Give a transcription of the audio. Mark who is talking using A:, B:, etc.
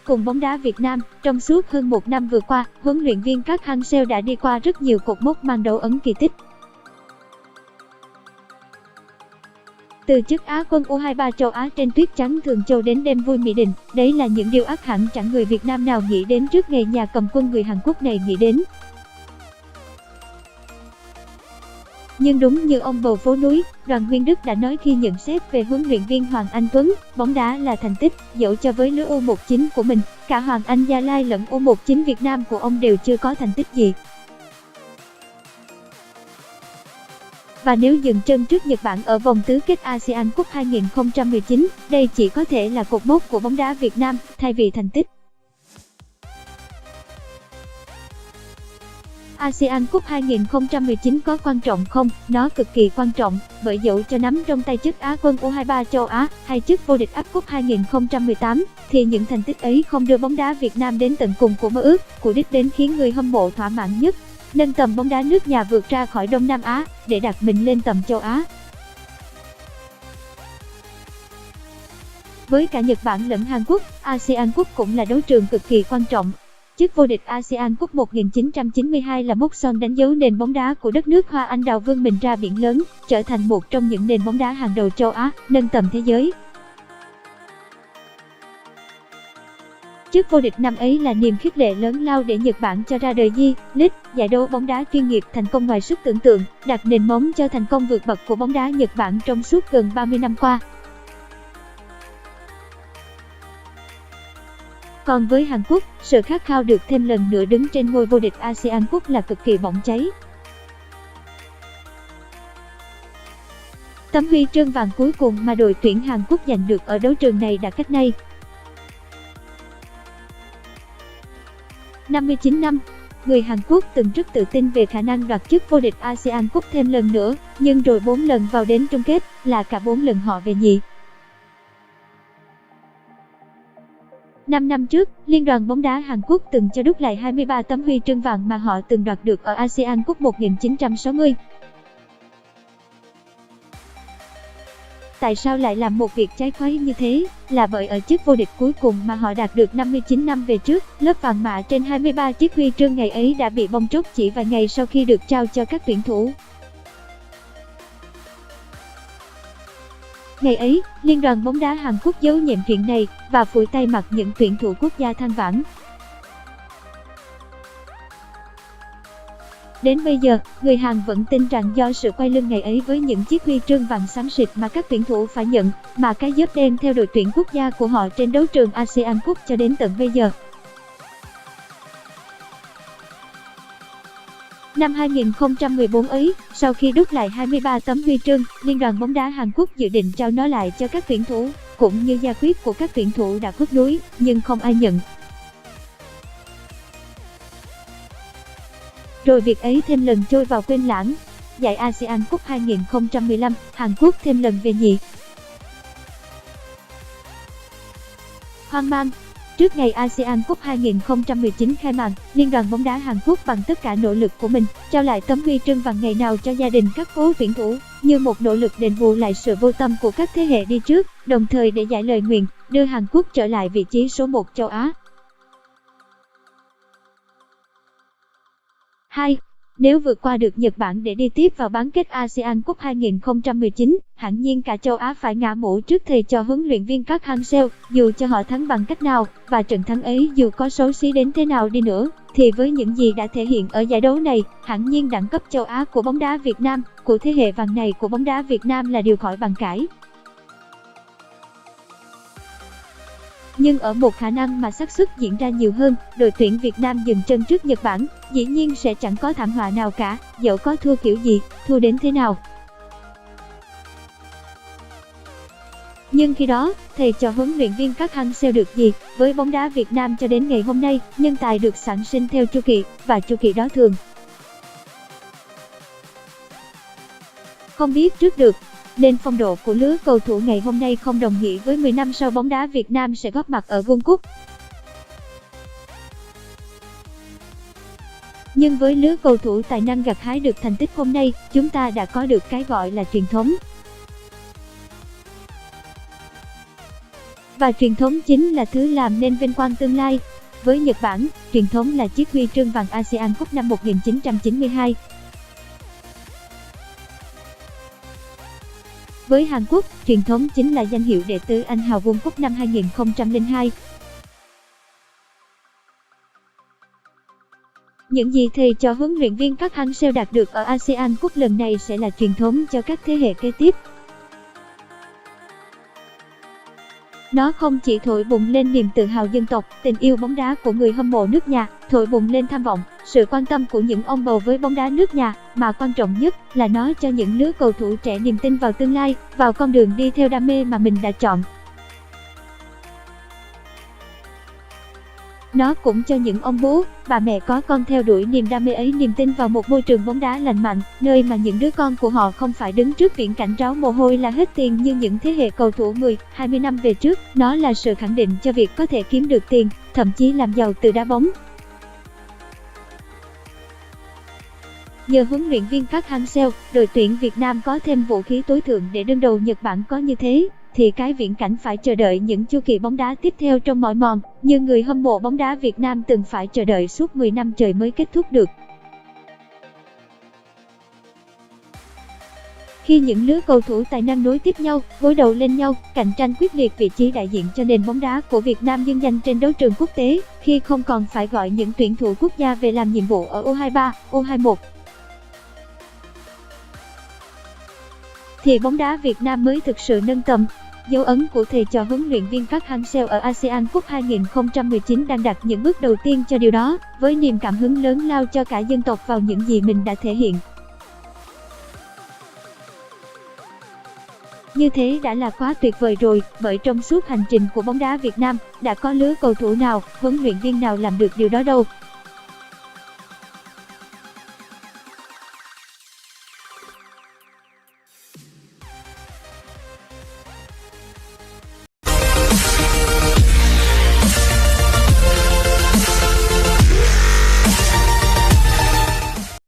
A: Cùng bóng đá Việt Nam, trong suốt hơn một năm vừa qua, huấn luyện viên Park Hang-seo đã đi qua rất nhiều cột mốc mang dấu ấn kỳ tích. Từ chức Á quân U23 châu Á trên tuyết trắng Thường Châu đến đêm vui Mỹ Đình, đấy là những điều ắt hẳn chẳng người Việt Nam nào nghĩ đến trước ngày nhà cầm quân người Hàn Quốc này nghĩ đến. Nhưng đúng như ông bầu phố núi, Đoàn Nguyên Đức đã nói khi nhận xét về huấn luyện viên Hoàng Anh Tuấn, bóng đá là thành tích, dẫu cho với lứa U19 của mình, cả Hoàng Anh Gia Lai lẫn U19 Việt Nam của ông đều chưa có thành tích gì. Và nếu dừng chân trước Nhật Bản ở vòng tứ kết ASEAN Cup 2019, đây chỉ có thể là cột mốc của bóng đá Việt Nam, thay vì thành tích. ASEAN Cup 2019 có quan trọng không? Nó cực kỳ quan trọng, bởi dẫu cho nắm trong tay chức Á quân U23 châu Á hay chức vô địch AFF Cup 2018, thì những thành tích ấy không đưa bóng đá Việt Nam đến tận cùng của mơ ước, của đích đến khiến người hâm mộ thỏa mãn nhất. Nâng tầm bóng đá nước nhà vượt ra khỏi Đông Nam Á, để đặt mình lên tầm châu Á. Với cả Nhật Bản lẫn Hàn Quốc, ASEAN Cup cũng là đấu trường cực kỳ quan trọng. Chức vô địch ASEAN Cup 1992 là mốc son đánh dấu nền bóng đá của đất nước Hoa Anh đào vươn mình ra biển lớn, trở thành một trong những nền bóng đá hàng đầu châu Á, nâng tầm thế giới. Chức vô địch năm ấy là niềm khích lệ lớn lao để Nhật Bản cho ra đời J-League, giải đấu bóng đá chuyên nghiệp thành công ngoài sức tưởng tượng, đặt nền móng cho thành công vượt bậc của bóng đá Nhật Bản trong suốt gần 30 năm qua. Còn với Hàn Quốc, sự khát khao được thêm lần nữa đứng trên ngôi vô địch ASEAN Cup là cực kỳ bỏng cháy. Tấm huy chương vàng cuối cùng mà đội tuyển Hàn Quốc giành được ở đấu trường này đã cách nay 59 năm. Người Hàn Quốc từng rất tự tin về khả năng đoạt chức vô địch ASEAN Cup thêm lần nữa, nhưng rồi 4 lần vào đến chung kết, là cả 4 lần họ về nhì. 5 năm trước, Liên đoàn bóng đá Hàn Quốc từng cho đúc lại 23 tấm huy chương vàng mà họ từng đoạt được ở ASEAN Cup 1960. Tại sao lại làm một việc trái khoái như thế? Là bởi ở chức vô địch cuối cùng mà họ đạt được 59 năm về trước, lớp vàng mạ trên 23 chiếc huy chương ngày ấy đã bị bong tróc chỉ vài ngày sau khi được trao cho các tuyển thủ. Ngày ấy, Liên đoàn bóng đá Hàn Quốc giấu nhẹm chuyện này và phủi tay mặt những tuyển thủ quốc gia than vãn. Đến bây giờ, người Hàn vẫn tin rằng do sự quay lưng ngày ấy với những chiếc huy chương vàng xám xịt mà các tuyển thủ phải nhận, mà cái dớp đen theo đội tuyển quốc gia của họ trên đấu trường ASEAN Cup cho đến tận bây giờ. Năm 2014 ấy, sau khi đúc lại 23 tấm huy chương, Liên đoàn bóng đá Hàn Quốc dự định trao nó lại cho các tuyển thủ, cũng như gia quyết của các tuyển thủ đã khuất núi, nhưng không ai nhận. Rồi việc ấy thêm lần trôi vào quên lãng. Giải ASEAN Cup 2015, Hàn Quốc thêm lần về nhì. Hoang mang. Trước ngày ASEAN Cup 2019 khai mạc, Liên đoàn bóng đá Hàn Quốc bằng tất cả nỗ lực của mình, trao lại tấm huy chương vàng ngày nào cho gia đình các cố tuyển thủ, như một nỗ lực đền bù lại sự vô tâm của các thế hệ đi trước, đồng thời để giải lời nguyền, đưa Hàn Quốc trở lại vị trí số 1 châu Á. 2. Nếu vượt qua được Nhật Bản để đi tiếp vào bán kết ASEAN Cup 2019, hẳn nhiên cả châu Á phải ngã mũ trước thầy trò huấn luyện viên Park Hang-seo, dù cho họ thắng bằng cách nào, và trận thắng ấy dù có xấu xí đến thế nào đi nữa, thì với những gì đã thể hiện ở giải đấu này, hẳn nhiên đẳng cấp châu Á của bóng đá Việt Nam, của thế hệ vàng này của bóng đá Việt Nam là điều khỏi bàn cãi. Nhưng ở một khả năng mà xác suất diễn ra nhiều hơn, đội tuyển Việt Nam dừng chân trước Nhật Bản, dĩ nhiên sẽ chẳng có thảm họa nào cả, dẫu có thua kiểu gì, thua đến thế nào. Nhưng khi đó, thầy trò huấn luyện viên Park Hang-seo được gì? Với bóng đá Việt Nam cho đến ngày hôm nay, nhân tài được sản sinh theo chu kỳ, và chu kỳ đó thường không biết trước được. Nên phong độ của lứa cầu thủ ngày hôm nay không đồng nghĩa với 10 năm sau bóng đá Việt Nam sẽ góp mặt ở World Cup. Nhưng với lứa cầu thủ tài năng gặt hái được thành tích hôm nay, chúng ta đã có được cái gọi là truyền thống. Và truyền thống chính là thứ làm nên vinh quang tương lai. Với Nhật Bản, truyền thống là chiếc huy chương vàng ASEAN Cup năm 1992. Với Hàn Quốc, truyền thống chính là danh hiệu đệ tứ anh hào World Cup năm 2002. Những gì thầy trò huấn luyện viên Park Hang-seo đạt được ở ASEAN Cup lần này sẽ là truyền thống cho các thế hệ kế tiếp. Nó không chỉ thổi bùng lên niềm tự hào dân tộc, tình yêu bóng đá của người hâm mộ nước nhà, thổi bùng lên tham vọng, sự quan tâm của những ông bầu với bóng đá nước nhà, mà quan trọng nhất là nó cho những lứa cầu thủ trẻ niềm tin vào tương lai, vào con đường đi theo đam mê mà mình đã chọn. Nó cũng cho những ông bố, bà mẹ có con theo đuổi niềm đam mê ấy niềm tin vào một môi trường bóng đá lành mạnh, nơi mà những đứa con của họ không phải đứng trước viễn cảnh ráo mồ hôi là hết tiền như những thế hệ cầu thủ 10, 20 năm về trước. Nó là sự khẳng định cho việc có thể kiếm được tiền, thậm chí làm giàu từ đá bóng. Nhờ huấn luyện viên Park Hang-seo, đội tuyển Việt Nam có thêm vũ khí tối thượng để đương đầu Nhật Bản có như thế, thì cái viễn cảnh phải chờ đợi những chu kỳ bóng đá tiếp theo trong mỏi mòn, như người hâm mộ bóng đá Việt Nam từng phải chờ đợi suốt 10 năm trời mới kết thúc được. Khi những lứa cầu thủ tài năng nối tiếp nhau, gối đầu lên nhau, cạnh tranh quyết liệt vị trí đại diện cho nền bóng đá của Việt Nam dương danh trên đấu trường quốc tế, khi không còn phải gọi những tuyển thủ quốc gia về làm nhiệm vụ ở U23, U21, thì bóng đá Việt Nam mới thực sự nâng tầm. Dấu ấn của thầy trò huấn luyện viên Park Hang-seo ở ASEAN Cup 2019 đang đặt những bước đầu tiên cho điều đó, với niềm cảm hứng lớn lao cho cả dân tộc vào những gì mình đã thể hiện. Như thế đã là quá tuyệt vời rồi, bởi trong suốt hành trình của bóng đá Việt Nam, đã có lứa cầu thủ nào, huấn luyện viên nào làm được điều đó đâu.